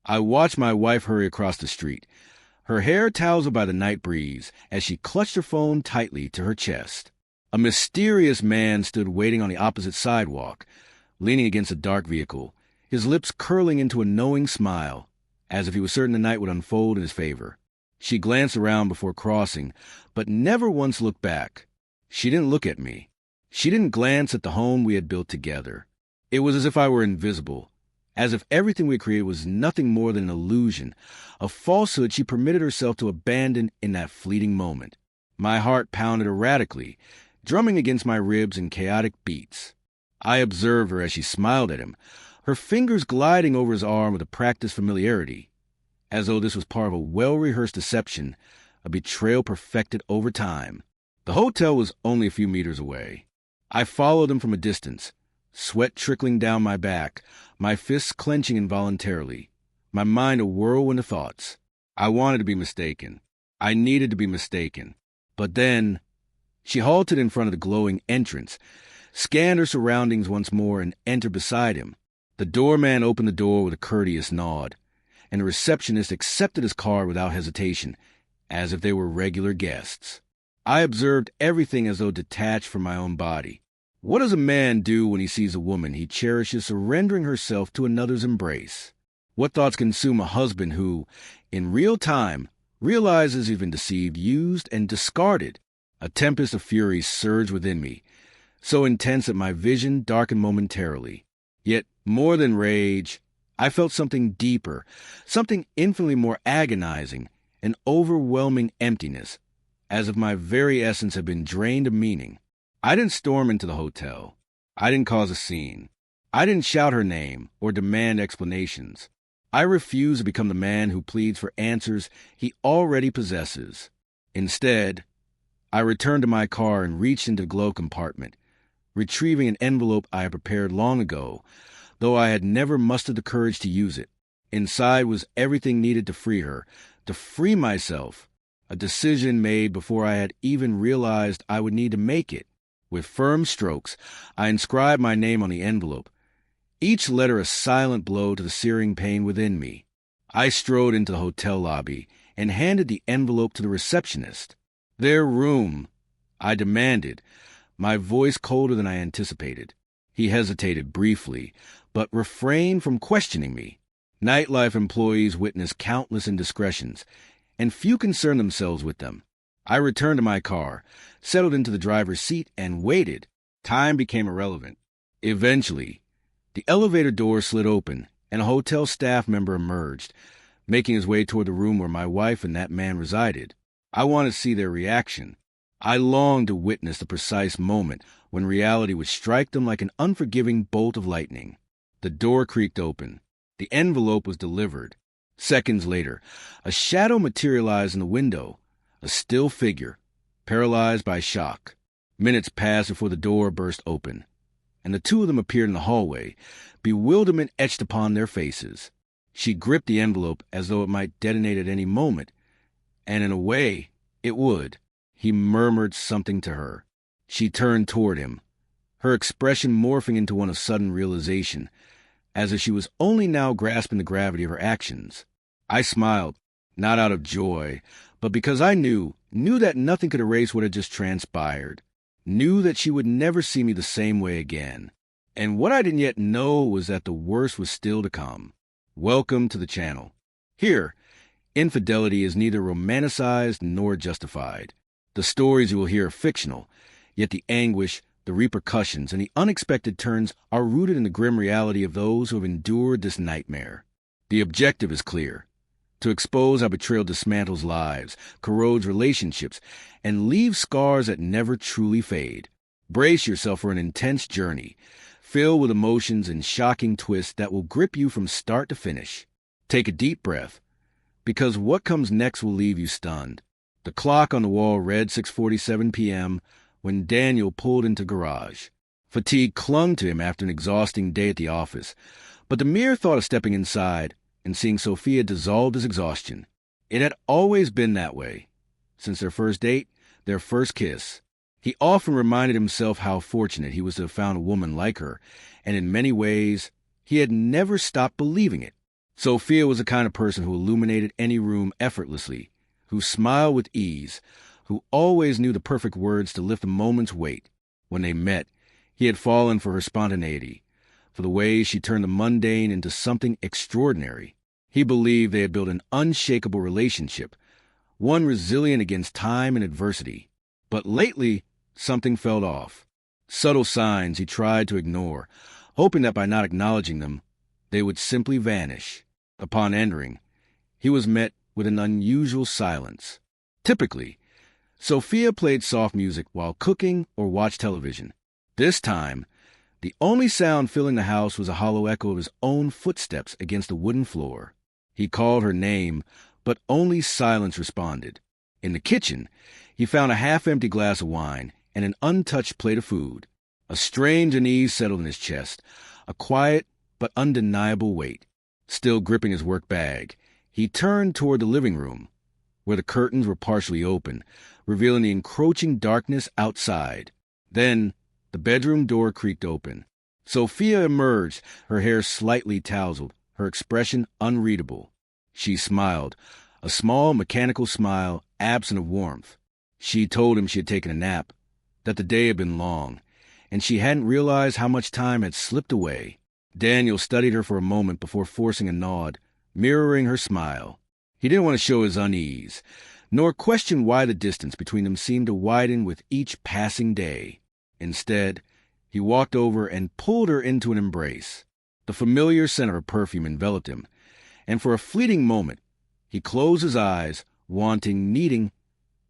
I watched my wife hurry across the street, her hair tousled by the night breeze as she clutched her phone tightly to her chest. A mysterious man stood waiting on the opposite sidewalk, leaning against a dark vehicle, his lips curling into a knowing smile, as if he was certain the night would unfold in his favor. She glanced around before crossing, but never once looked back. She didn't look at me. She didn't glance at the home we had built together. It was as if I were invisible, as if everything we created was nothing more than an illusion, a falsehood she permitted herself to abandon in that fleeting moment. My heart pounded erratically, drumming against my ribs in chaotic beats. I observed her as she smiled at him, her fingers gliding over his arm with a practiced familiarity, as though this was part of a well-rehearsed deception, a betrayal perfected over time. The hotel was only a few meters away. I followed him from a distance, sweat trickling down my back, my fists clenching involuntarily, my mind a whirlwind of thoughts. I wanted to be mistaken. I needed to be mistaken. But then, she halted in front of the glowing entrance, scanned her surroundings once more, and entered beside him. The doorman opened the door with a courteous nod, and the receptionist accepted his card without hesitation, as if they were regular guests. I observed everything as though detached from my own body. What does a man do when he sees a woman he cherishes surrendering herself to another's embrace? What thoughts consume a husband who, in real time, realizes he's been deceived, used, and discarded? A tempest of fury surged within me, so intense that my vision darkened momentarily. Yet, more than rage, I felt something deeper, something infinitely more agonizing, an overwhelming emptiness, as if my very essence had been drained of meaning. I didn't storm into the hotel. I didn't cause a scene. I didn't shout her name or demand explanations. I refused to become the man who pleads for answers he already possesses. Instead, I returned to my car and reached into the glove compartment, retrieving an envelope I had prepared long ago, though I had never mustered the courage to use it. Inside was everything needed to free her, to free myself, a decision made before I had even realized I would need to make it. With firm strokes, I inscribed my name on the envelope, each letter a silent blow to the searing pain within me. I strode into the hotel lobby and handed the envelope to the receptionist. "Their room," I demanded, my voice colder than I anticipated. He hesitated briefly, but refrained from questioning me. Nightlife employees witness countless indiscretions, and few concern themselves with them. I returned to my car, settled into the driver's seat, and waited. Time became irrelevant. Eventually, the elevator door slid open, and a hotel staff member emerged, making his way toward the room where my wife and that man resided. I wanted to see their reaction. I longed to witness the precise moment when reality would strike them like an unforgiving bolt of lightning. The door creaked open. The envelope was delivered. Seconds later, a shadow materialized in the window, a still figure, paralyzed by shock. Minutes passed before the door burst open, and the two of them appeared in the hallway, bewilderment etched upon their faces. She gripped the envelope as though it might detonate at any moment, and in a way, it would. He murmured something to her. She turned toward him, her expression morphing into one of sudden realization, as if she was only now grasping the gravity of her actions. I smiled, not out of joy, but because I knew that nothing could erase what had just transpired, knew that she would never see me the same way again. And what I didn't yet know was that the worst was still to come. Welcome to the channel. Here, infidelity is neither romanticized nor justified. The stories you will hear are fictional, yet the anguish, the repercussions, and the unexpected turns are rooted in the grim reality of those who have endured this nightmare. The objective is clear: to expose how betrayal dismantles lives, corrodes relationships, and leaves scars that never truly fade. Brace yourself for an intense journey, filled with emotions and shocking twists that will grip you from start to finish. Take a deep breath, because what comes next will leave you stunned. The clock on the wall read 6:47 p.m. when Daniel pulled into garage. Fatigue clung to him after an exhausting day at the office, but the mere thought of stepping inside and seeing Sophia dissolved his exhaustion. It had always been that way. Since their first date, their first kiss. He often reminded himself how fortunate he was to have found a woman like her, and in many ways, he had never stopped believing it. Sophia was the kind of person who illuminated any room effortlessly, who smiled with ease, who always knew the perfect words to lift a moment's weight. When they met, he had fallen for her spontaneity, for the way she turned the mundane into something extraordinary. He believed they had built an unshakable relationship, one resilient against time and adversity. But lately, something felt off. Subtle signs he tried to ignore, hoping that by not acknowledging them, they would simply vanish. Upon entering, he was met with an unusual silence. Typically, Sophia played soft music while cooking or watched television. This time, the only sound filling the house was a hollow echo of his own footsteps against the wooden floor. He called her name, but only silence responded. In the kitchen, he found a half-empty glass of wine and an untouched plate of food. A strange unease settled in his chest, a quiet but undeniable weight. Still gripping his work bag, he turned toward the living room, where the curtains were partially open, revealing the encroaching darkness outside. Then the bedroom door creaked open. Sophia emerged, her hair slightly tousled, her expression unreadable. She smiled, a small mechanical smile absent of warmth. She told him she had taken a nap, that the day had been long, and she hadn't realized how much time had slipped away. Daniel studied her for a moment before forcing a nod, mirroring her smile. He didn't want to show his unease, nor question why the distance between them seemed to widen with each passing day. Instead, he walked over and pulled her into an embrace. The familiar scent of her perfume enveloped him, and for a fleeting moment, he closed his eyes, needing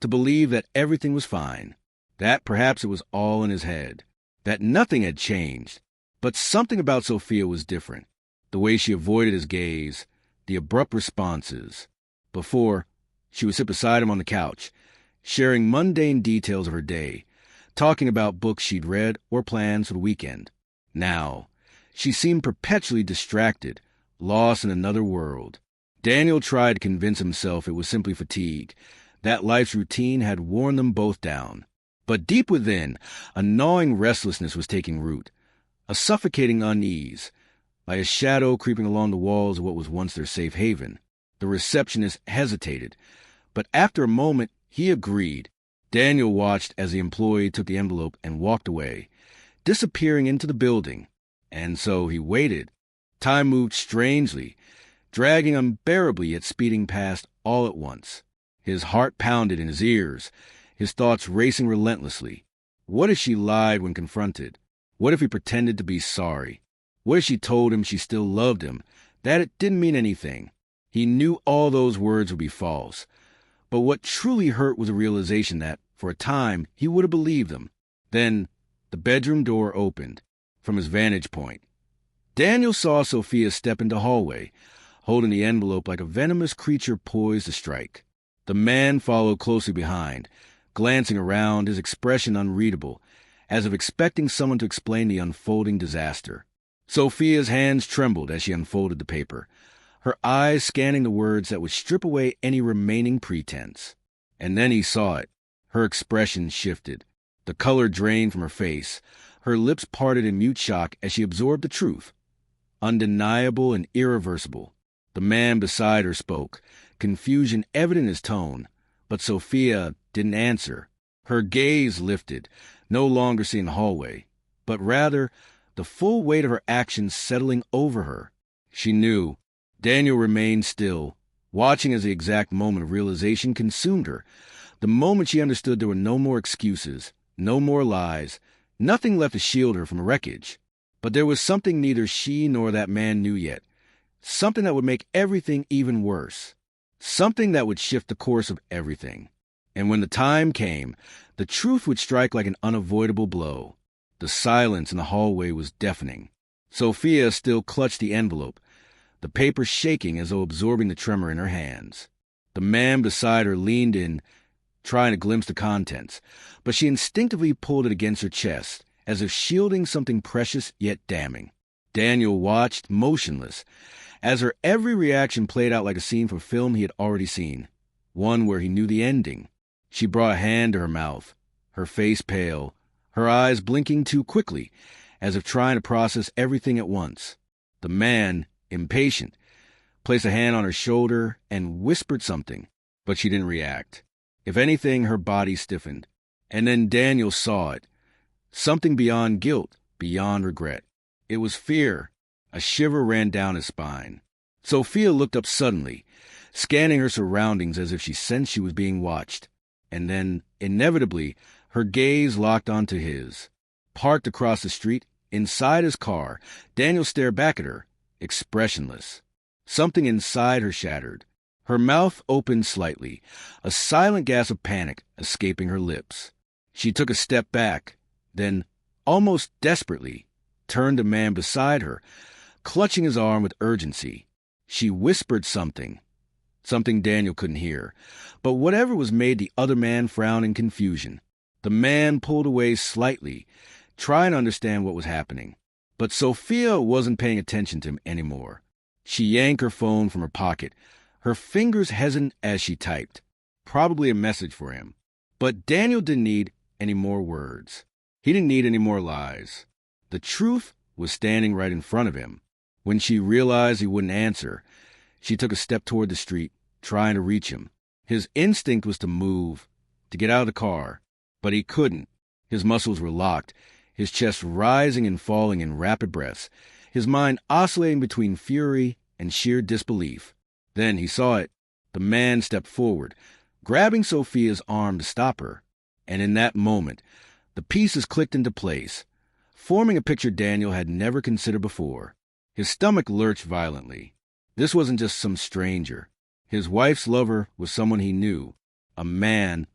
to believe that everything was fine, that perhaps it was all in his head, that nothing had changed. But something about Sophia was different. The way she avoided his gaze, the abrupt responses. Before, she would sit beside him on the couch, sharing mundane details of her day, talking about books she'd read or plans for the weekend. Now, she seemed perpetually distracted, lost in another world. Daniel tried to convince himself it was simply fatigue, that life's routine had worn them both down. But deep within, a gnawing restlessness was taking root, a suffocating unease, like a shadow creeping along the walls of what was once their safe haven. The receptionist hesitated, but after a moment, he agreed. Daniel watched as the employee took the envelope and walked away, disappearing into the building. And so he waited. Time moved strangely, dragging unbearably yet speeding past all at once. His heart pounded in his ears, his thoughts racing relentlessly. What if she lied when confronted? What if he pretended to be sorry? What if she told him she still loved him, that it didn't mean anything? He knew all those words would be false. But what truly hurt was the realization that, for a time, he would have believed them. Then, the bedroom door opened. From his vantage point, Daniel saw Sophia step into the hallway, holding the envelope like a venomous creature poised to strike. The man followed closely behind, glancing around, his expression unreadable, as if expecting someone to explain the unfolding disaster. Sophia's hands trembled as she unfolded the paper, her eyes scanning the words that would strip away any remaining pretense. And then he saw it. Her expression shifted. The color drained from her face. Her lips parted in mute shock as she absorbed the truth. Undeniable and irreversible. The man beside her spoke, confusion evident in his tone, but Sophia didn't answer. Her gaze lifted, no longer seeing the hallway, but rather the full weight of her actions settling over her. She knew. Daniel remained still, watching as the exact moment of realization consumed her. The moment she understood there were no more excuses, no more lies, nothing left to shield her from wreckage. But there was something neither she nor that man knew yet. Something that would make everything even worse. Something that would shift the course of everything. And when the time came, the truth would strike like an unavoidable blow. The silence in the hallway was deafening. Sophia still clutched the envelope, the paper shaking as though absorbing the tremor in her hands. The man beside her leaned in, trying to glimpse the contents, but she instinctively pulled it against her chest, as if shielding something precious yet damning. Daniel watched, motionless, as her every reaction played out like a scene from a film he had already seen, one where he knew the ending. She brought a hand to her mouth, her face pale, her eyes blinking too quickly, as if trying to process everything at once. The man, impatient, placed a hand on her shoulder, and whispered something, but she didn't react. If anything, her body stiffened. And then Daniel saw it. Something beyond guilt, beyond regret. It was fear. A shiver ran down his spine. Sophia looked up suddenly, scanning her surroundings as if she sensed she was being watched. And then, inevitably, her gaze locked onto his. Parked across the street, inside his car, Daniel stared back at her, expressionless. Something inside her shattered. Her mouth opened slightly, a silent gasp of panic escaping her lips. She took a step back, then, almost desperately, turned to the man beside her, clutching his arm with urgency. She whispered something Daniel couldn't hear, but whatever was made the other man frown in confusion. The man pulled away slightly, trying to understand what was happening. But Sophia wasn't paying attention to him anymore. She yanked her phone from her pocket, her fingers hesitant as she typed. Probably a message for him. But Daniel didn't need any more words. He didn't need any more lies. The truth was standing right in front of him. When she realized he wouldn't answer, she took a step toward the street, trying to reach him. His instinct was to move, to get out of the car, but he couldn't. His muscles were locked, his chest rising and falling in rapid breaths, his mind oscillating between fury and sheer disbelief. Then he saw it. The man stepped forward, grabbing Sophia's arm to stop her. And in that moment, the pieces clicked into place, forming a picture Daniel had never considered before. His stomach lurched violently. This wasn't just some stranger. His wife's lover was someone he knew, a man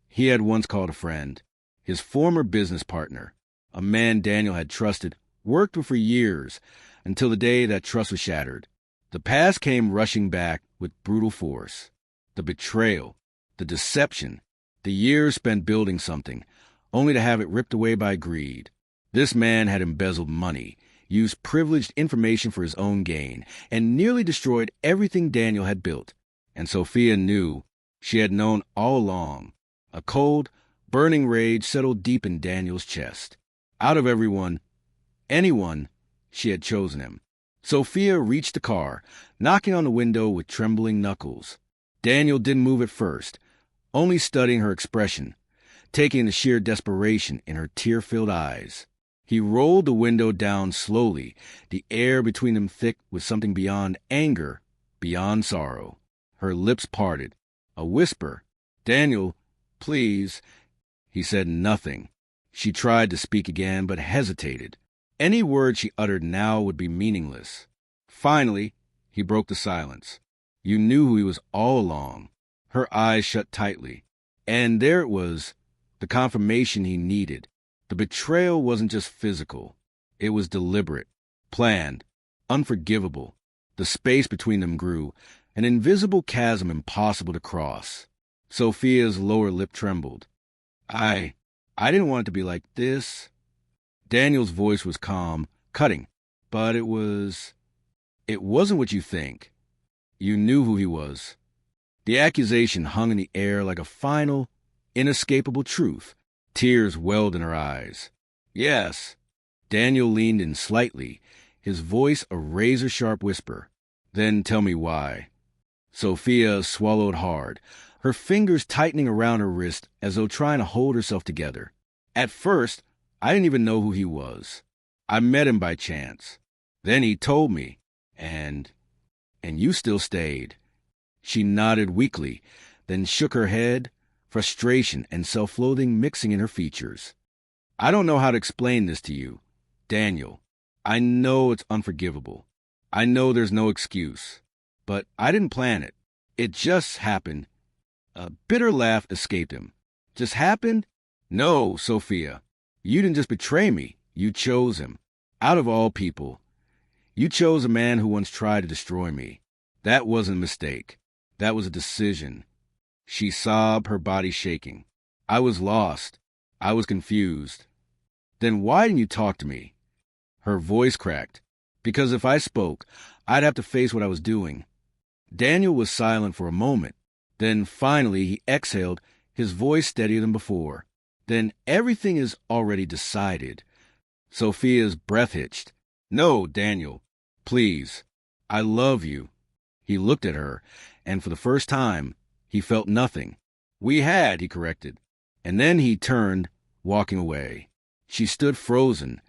he had once called a friend, his former business partner, a man Daniel had trusted, worked with for years, until the day that trust was shattered. The past came rushing back with brutal force. The betrayal, the deception, the years spent building something, only to have it ripped away by greed. This man had embezzled money, used privileged information for his own gain, and nearly destroyed everything Daniel had built. And Sophia knew, she had known all along. A cold, burning rage settled deep in Daniel's chest. Out of anyone, she had chosen him. Sophia reached the car, knocking on the window with trembling knuckles. Daniel didn't move at first, only studying her expression, taking the sheer desperation in her tear-filled eyes. He rolled the window down slowly, the air between them thick with something beyond anger, beyond sorrow. Her lips parted. A whisper. "Daniel, please." He said nothing. She tried to speak again, but hesitated. Any word she uttered now would be meaningless. Finally, he broke the silence. You knew who he was all along. Her eyes shut tightly. And there it was, the confirmation he needed. The betrayal wasn't just physical. It was deliberate, planned, unforgivable. The space between them grew, an invisible chasm impossible to cross. Sophia's lower lip trembled. I didn't want it to be like this. Daniel's voice was calm, cutting, but it wasn't what you think. You knew who he was. The accusation hung in the air like a final, inescapable truth. Tears welled in her eyes. Yes. Daniel leaned in slightly, his voice a razor-sharp whisper. Then tell me why. Sophia swallowed hard, her fingers tightening around her wrist as though trying to hold herself together. At first, I didn't even know who he was. I met him by chance. Then he told me, and you still stayed. She nodded weakly, then shook her head, frustration and self-loathing mixing in her features. I don't know how to explain this to you, Daniel. I know it's unforgivable. I know there's no excuse. But I didn't plan it. It just happened. A bitter laugh escaped him. Just happened? No, Sophia. You didn't just betray me. You chose him. Out of all people. You chose a man who once tried to destroy me. That wasn't a mistake. That was a decision. She sobbed, her body shaking. I was lost. I was confused. Then why didn't you talk to me? Her voice cracked. Because if I spoke, I'd have to face what I was doing. Daniel was silent for a moment. Then finally he exhaled, his voice steadier than before. Then everything is already decided. Sophia's breath hitched. No, Daniel. Please. I love you. He looked at her, and for the first time, he felt nothing. "We had," he corrected. And then he turned, walking away. She stood frozen,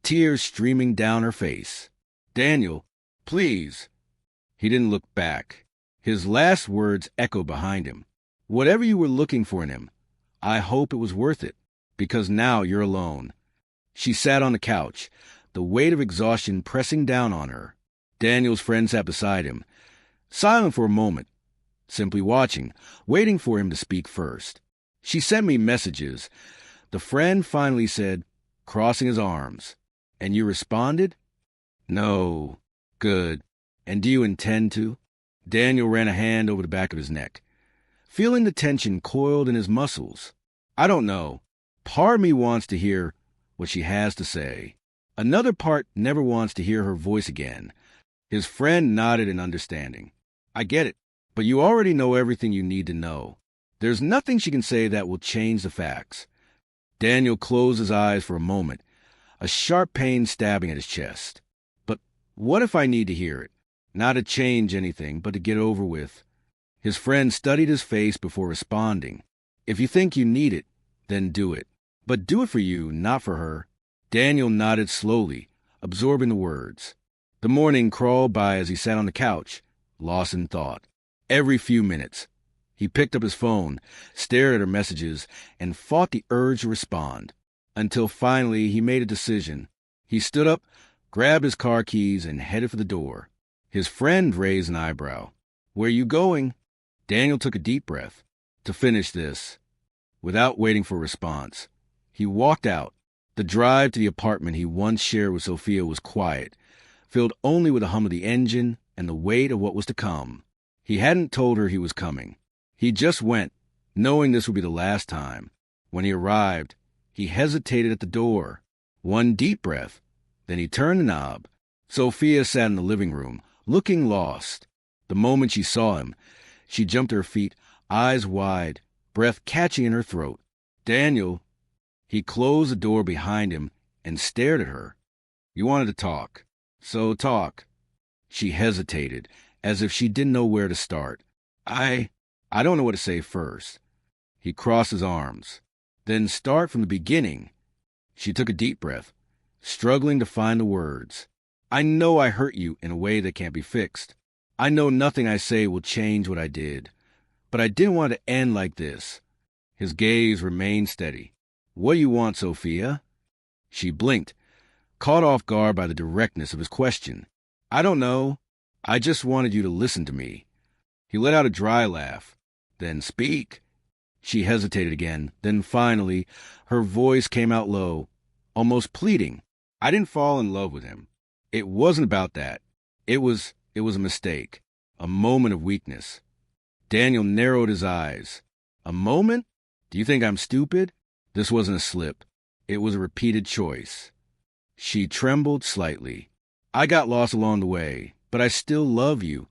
tears streaming down her face. "Daniel, please." He didn't look back. His last words echoed behind him. "Whatever you were looking for in him, I hope it was worth it, because now you're alone." She sat on the couch, the weight of exhaustion pressing down on her. Daniel's friend sat beside him, silent for a moment, simply watching, waiting for him to speak first. "She sent me messages," the friend finally said, crossing his arms. "And you responded?" "No." "Good. And do you intend to?" Daniel ran a hand over the back of his neck, feeling the tension coiled in his muscles. "I don't know. Part of me wants to hear what she has to say. Another part never wants to hear her voice again." His friend nodded in understanding. "I get it, but you already know everything you need to know. There's nothing she can say that will change the facts." Daniel closed his eyes for a moment, a sharp pain stabbing at his chest. "But what if I need to hear it? Not to change anything, but to get over with." His friend studied his face before responding. "If you think you need it, then do it. But do it for you, not for her." Daniel nodded slowly, absorbing the words. The morning crawled by as he sat on the couch, lost in thought. Every few minutes, he picked up his phone, stared at her messages, and fought the urge to respond, until finally he made a decision. He stood up, grabbed his car keys, and headed for the door. His friend raised an eyebrow. "Where you going?" Daniel took a deep breath. To finish this, without waiting for a response, he walked out. The drive to the apartment he once shared with Sophia was quiet, filled only with the hum of the engine and the weight of what was to come. He hadn't told her he was coming. He just went, knowing this would be the last time. When he arrived, he hesitated at the door. One deep breath, then he turned the knob. Sophia sat in the living room, looking lost. The moment she saw him, she jumped to her feet, eyes wide, breath catching in her throat. "Daniel." He closed the door behind him and stared at her. "You wanted to talk. So talk." She hesitated, as if she didn't know where to start. I don't know what to say first." He crossed his arms. "Then start from the beginning." She took a deep breath, struggling to find the words. "I know I hurt you in a way that can't be fixed. I know nothing I say will change what I did. But I didn't want it to end like this." His gaze remained steady. "What do you want, Sophia?" She blinked, caught off guard by the directness of his question. "I don't know. I just wanted you to listen to me." He let out a dry laugh. "Then speak." She hesitated again. Then finally, her voice came out low, almost pleading. "I didn't fall in love with him. It wasn't about that. It was a mistake, a moment of weakness." Daniel narrowed his eyes. "A moment? Do you think I'm stupid?" This wasn't a slip. It was a repeated choice. She trembled slightly. "I got lost along the way, but I still love you."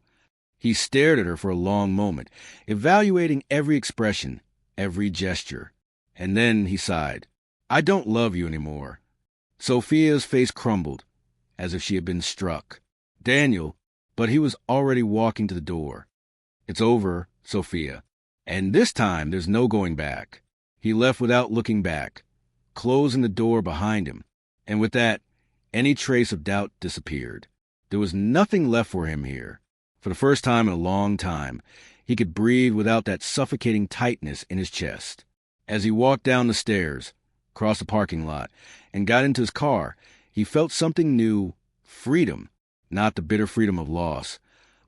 He stared at her for a long moment, evaluating every expression, every gesture. And then he sighed. "I don't love you anymore." Sophia's face crumbled, as if she had been struck. "Daniel," but he was already walking to the door. "It's over, Sophia. And this time there's no going back." He left without looking back, closing the door behind him. And with that, any trace of doubt disappeared. There was nothing left for him here. For the first time in a long time, he could breathe without that suffocating tightness in his chest. As he walked down the stairs, crossed the parking lot, and got into his car, he felt something new, freedom, not the bitter freedom of loss,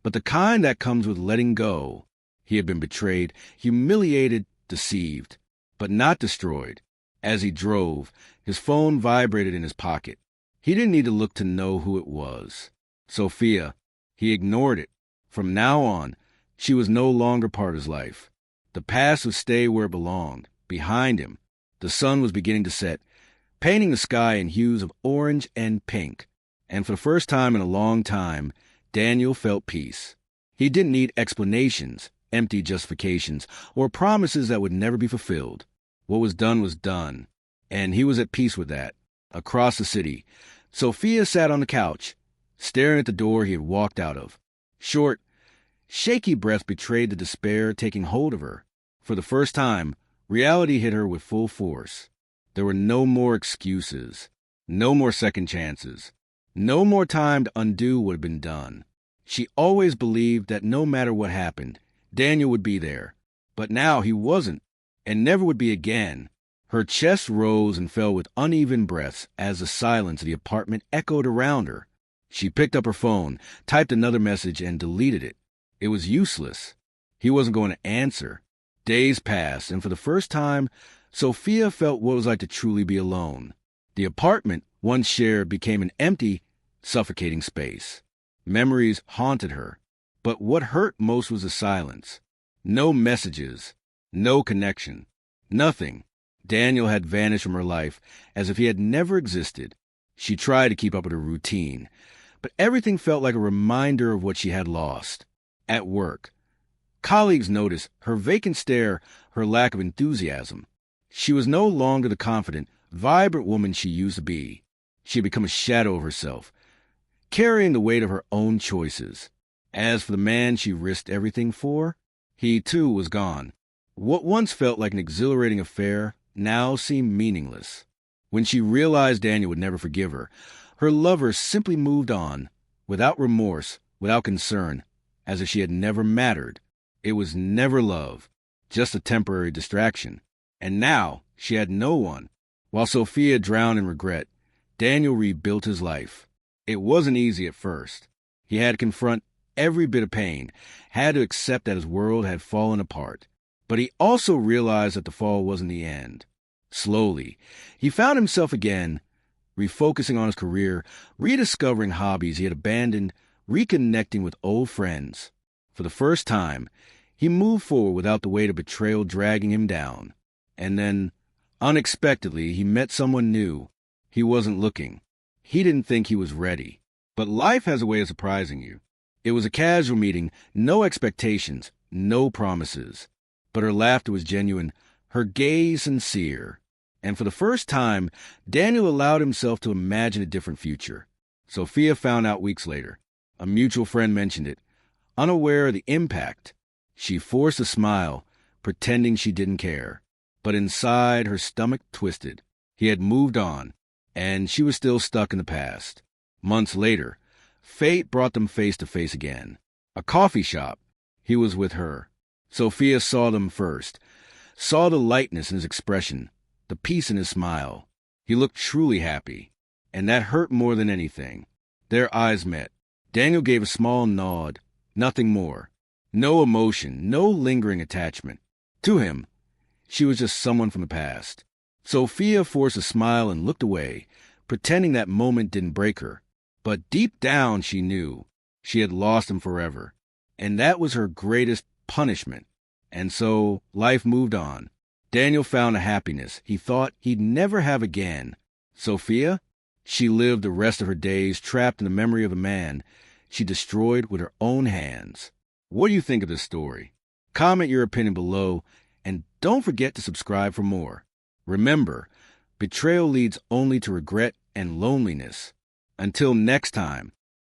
but the kind that comes with letting go. He had been betrayed, humiliated, deceived, but not destroyed. As he drove, his phone vibrated in his pocket. He didn't need to look to know who it was. Sophia. He ignored it. From now on, she was no longer part of his life. The past would stay where it belonged, behind him. The sun was beginning to set, painting the sky in hues of orange and pink. And for the first time in a long time, Daniel felt peace. He didn't need explanations, empty justifications, or promises that would never be fulfilled. What was done, and he was at peace with that. Across the city, Sophia sat on the couch, staring at the door he had walked out of. Short, Shaky breaths betrayed the despair taking hold of her. For the first time, reality hit her with full force. There were no more excuses, no more second chances, no more time to undo what had been done. She always believed that no matter what happened, Daniel would be there. But now he wasn't, and never would be again. Her chest rose and fell with uneven breaths as the silence of the apartment echoed around her. She picked up her phone, typed another message, and deleted it. It was useless. He wasn't going to answer. Days passed, and for the first time, Sophia felt what it was like to truly be alone. The apartment, once shared, became an empty, suffocating space. Memories haunted her, but what hurt most was the silence. No messages, no connection, nothing. Daniel had vanished from her life as if he had never existed. She tried to keep up with her routine, but everything felt like a reminder of what she had lost. At work, colleagues noticed her vacant stare, her lack of enthusiasm. She was no longer the confident, vibrant woman she used to be. She had become a shadow of herself, carrying the weight of her own choices. As for the man she risked everything for, he too was gone. What once felt like an exhilarating affair now seemed meaningless. When she realized Daniel would never forgive her, her lover simply moved on, without remorse, without concern, as if she had never mattered. It was never love, just a temporary distraction. And now she had no one. While Sophia drowned in regret, Daniel rebuilt his life. It wasn't easy at first. He had to confront every bit of pain, had to accept that his world had fallen apart. But he also realized that the fall wasn't the end. Slowly, he found himself again, refocusing on his career, rediscovering hobbies he had abandoned, reconnecting with old friends. For the first time, he moved forward without the weight of betrayal dragging him down. And then, unexpectedly, he met someone new. He wasn't looking. He didn't think he was ready. But life has a way of surprising you. It was a casual meeting, no expectations, no promises. But her laughter was genuine, her gaze sincere. And for the first time, Daniel allowed himself to imagine a different future. Sophia found out weeks later. A mutual friend mentioned it. Unaware of the impact, she forced a smile, pretending she didn't care. But inside, her stomach twisted. He had moved on, and she was still stuck in the past. Months later, fate brought them face to face again. A coffee shop. He was with her. Sophia saw them first, saw the lightness in his expression, the peace in his smile. He looked truly happy, and that hurt more than anything. Their eyes met. Daniel gave a small nod, nothing more. No emotion, no lingering attachment. To him, she was just someone from the past. Sophia forced a smile and looked away, pretending that moment didn't break her. But deep down she knew she had lost him forever, and that was her greatest punishment. And so life moved on. Daniel found a happiness he thought he'd never have again. Sophia? She lived the rest of her days trapped in the memory of a man she destroyed with her own hands. What do you think of this story? Comment your opinion below, and don't forget to subscribe for more. Remember, betrayal leads only to regret and loneliness. Until next time.